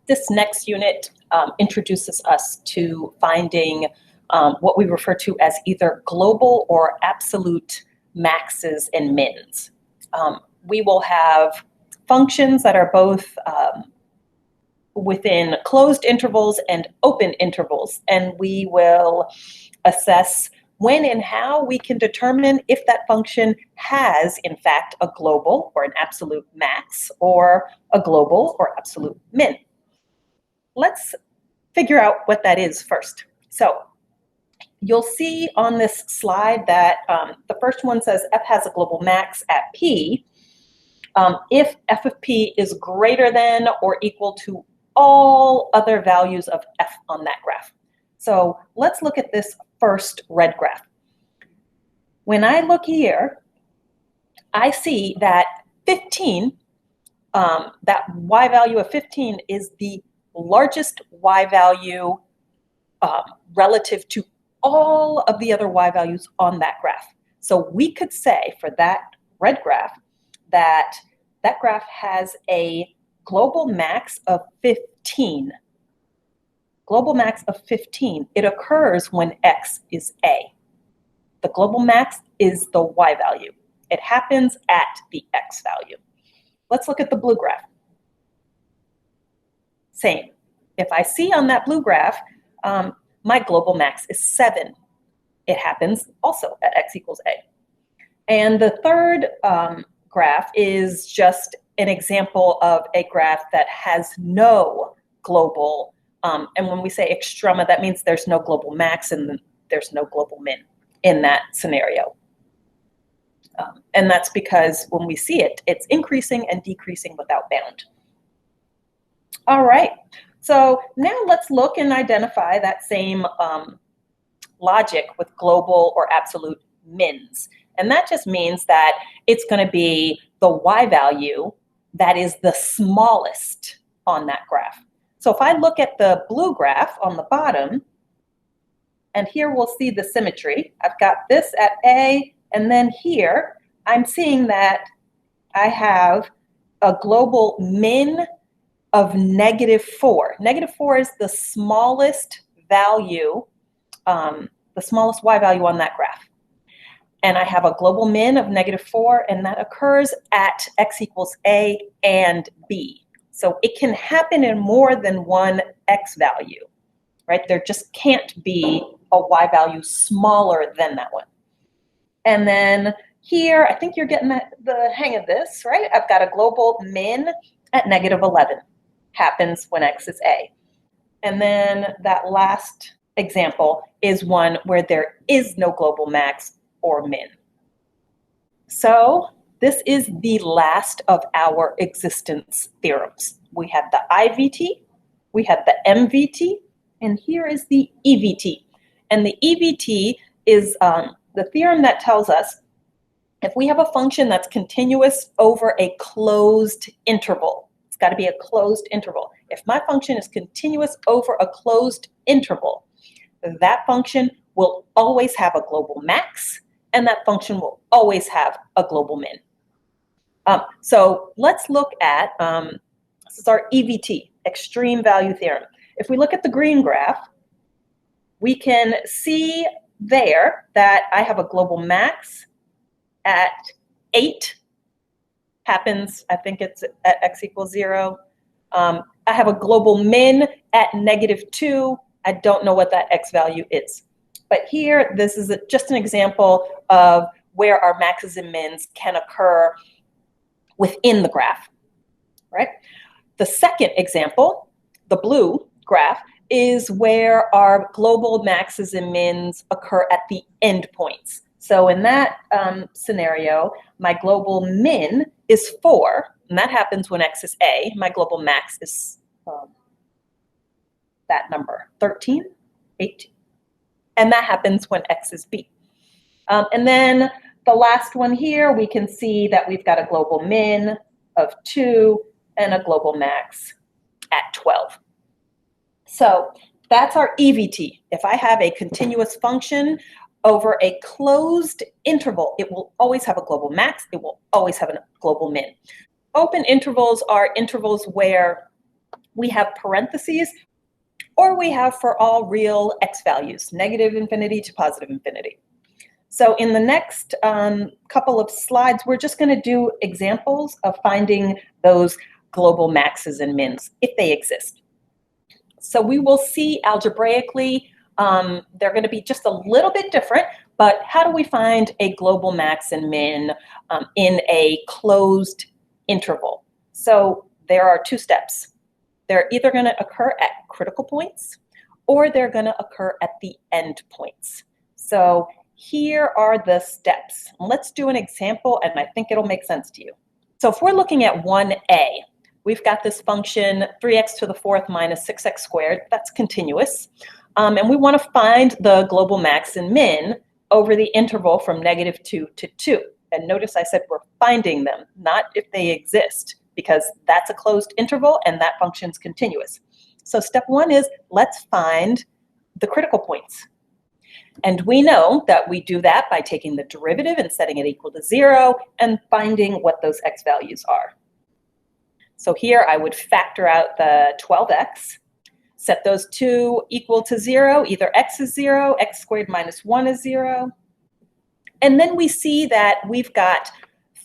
This next unit introduces us to finding what we refer to as either global or absolute maxes and mins. We will have functions that are both within closed intervals and open intervals, and we will assess when and how we can determine if that function has, in fact, a global or an absolute max or a global or absolute min. Let's figure out what that is first. So you'll see on this slide that the first one says f has a global max at p if f of p is greater than or equal to all other values of f on that graph. So let's look at this first red graph. When I look here, I see that 15, that y value of 15 is the largest y value relative to all of the other y values on that graph. So we could say for that red graph that that graph has a global max of 15. Global max of 15. It occurs when x is a. The global max is the y value. It happens at the x value. Let's look at the blue graph. Same. If I see on that blue graph, my global max is 7. It happens also at x equals a. And the third graph is just an example of a graph that has no global, and when we say extrema, that means there's no global max and there's no global min in that scenario. And that's because when we see it, it's increasing and decreasing without bound. All right, so now let's look and identify that same logic with global or absolute mins. And that just means that it's going to be the y value that is the smallest on that graph. So if I look at the blue graph on the bottom, and here we'll see the symmetry. I've got this at A, and then here I'm seeing that I have a global min of -4. -4 is the smallest value, the smallest y value on that graph. And I have a global min of -4, and that occurs at x equals a and b. So it can happen in more than one x value, right? There just can't be a y value smaller than that one. And then here, I think you're getting the hang of this, right? I've got a global min at -11. Happens when x is a. And then that last example is one where there is no global max or min. So this is the last of our existence theorems. We have the IVT, we have the MVT, and here is the EVT. And the EVT is the theorem that tells us if we have a function that's continuous over a closed interval, it's got to be a closed interval. If my function is continuous over a closed interval, that function will always have a global max, and that function will always have a global min. So let's look at, this is our EVT, extreme value theorem. If we look at the green graph, we can see there that I have a global max at 8, happens, I think it's at x equals 0. I have a global min at -2. I don't know what that x value is. But here, this is just an example of where our maxes and mins can occur within the graph, right? The second example, the blue graph, is where our global maxes and mins occur at the endpoints. So in that scenario, my global min is 4, and that happens when x is a. My global max is that number, 13, 18. And that happens when x is b. And then the last one here, we can see that we've got a global min of 2 and a global max at 12. So that's our EVT. If I have a continuous function over a closed interval, it will always have a global max. It will always have a global min. Open intervals are intervals where we have parentheses, or we have for all real x values, negative infinity to positive infinity. So in the next couple of slides, we're just going to do examples of finding those global maxes and mins, if they exist. So we will see algebraically, they're going to be just a little bit different, but how do we find a global max and min in a closed interval? So there are two steps. They're either going to occur at critical points, or they're going to occur at the end points. So here are the steps. Let's do an example, and I think it'll make sense to you. So if we're looking at 1a, we've got this function 3x to the fourth minus 6x squared. That's continuous. And we want to find the global max and min over the interval from -2 to 2. And notice I said we're finding them, not if they exist, because that's a closed interval and that function's continuous. So step one is let's find the critical points. And we know that we do that by taking the derivative and setting it equal to 0 and finding what those x values are. So here I would factor out the 12x, set those two equal to 0, either x is 0, x squared minus 1 is 0. And then we see that we've got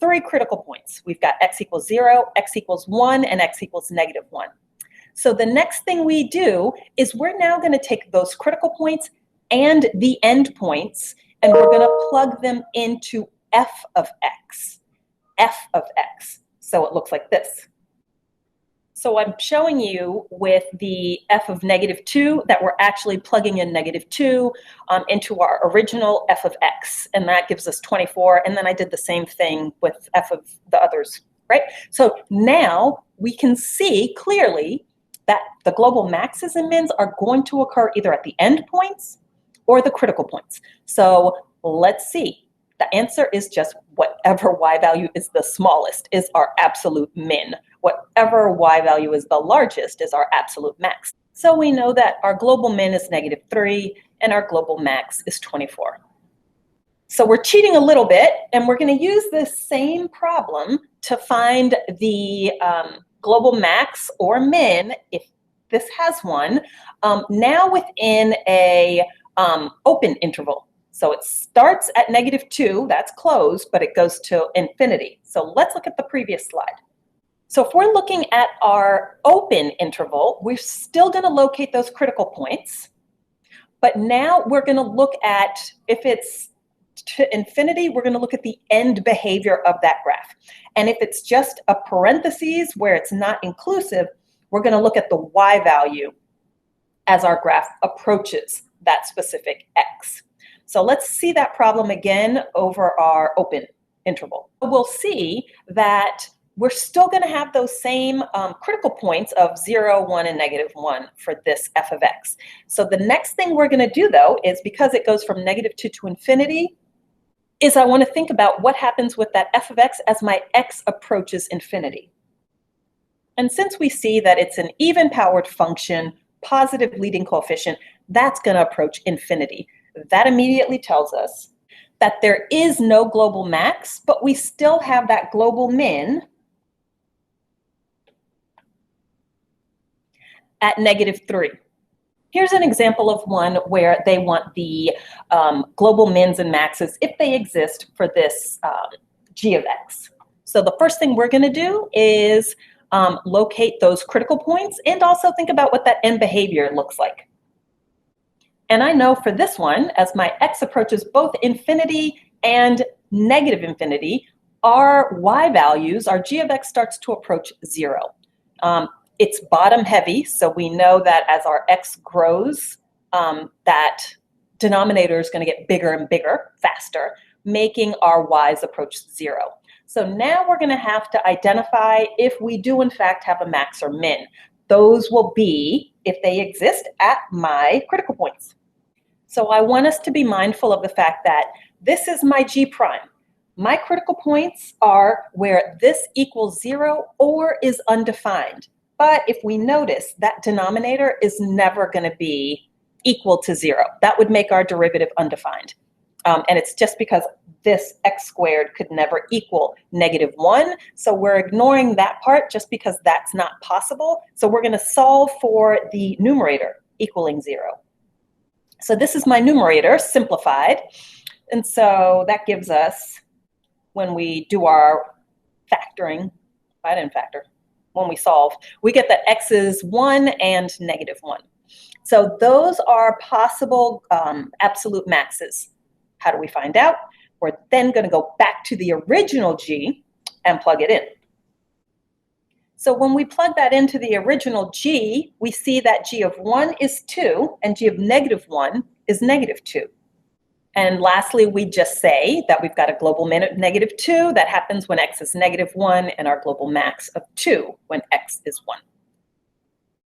three critical points. We've got x equals 0, x equals 1, and x equals -1. So the next thing we do is we're now going to take those critical points and the end points, and we're going to plug them into f of x. F of x. So it looks like this. So I'm showing you with the f of -2 that we're actually plugging in -2 into our original f of x, and that gives us 24. And then I did the same thing with f of the others, right? So now we can see clearly that the global maxes and mins are going to occur either at the end points or the critical points. So let's see. The answer is just whatever y value is the smallest is our absolute min. Whatever y value is the largest is our absolute max. So we know that our global min is -3 and our global max is 24. So we're cheating a little bit, and we're going to use this same problem to find the global max or min, if this has one, now within a open interval. So it starts at -2, that's closed, but it goes to infinity. So let's look at the previous slide. So if we're looking at our open interval, we're still going to locate those critical points, but now we're going to look at, if it's to infinity, we're going to look at the end behavior of that graph. And if it's just a parentheses where it's not inclusive, we're going to look at the y value as our graph approaches that specific x. So let's see that problem again over our open interval. We'll see that we're still going to have those same critical points of 0, 1, and -1 for this f of x. So the next thing we're going to do, though, is because it goes from -2 to infinity, is I want to think about what happens with that f of x as my x approaches infinity. And since we see that it's an even-powered function, positive leading coefficient, that's going to approach infinity. That immediately tells us that there is no global max, but we still have that global min at -3. Here's an example of one where they want the global mins and maxes, if they exist, for this g of x. So the first thing we're going to do is locate those critical points and also think about what that end behavior looks like. And I know for this one, as my x approaches both infinity and -infinity, our y values, our g of x starts to approach 0. It's bottom heavy, so we know that as our x grows, that denominator is going to get bigger and bigger faster, making our y's approach 0. So now we're going to have to identify if we do in fact have a max or min. Those will be if they exist at my critical points. So I want us to be mindful of the fact that this is my g prime. My critical points are where this equals 0 or is undefined. But if we notice, that denominator is never going to be equal to 0. That would make our derivative undefined. And it's just because this x squared could never equal -1. So we're ignoring that part just because that's not possible. So we're going to solve for the numerator equaling 0. So this is my numerator simplified. And so that gives us, when we do our factoring, I didn't factor, when we solve, we get that x is 1 and -1. So those are possible absolute maxes. How do we find out? We're then going to go back to the original g and plug it in. So when we plug that into the original g, we see that g of 1 is 2 and g of -1 is -2. And lastly, we just say that we've got a global min of -2. That happens when x is -1 and our global max of 2 when x is 1.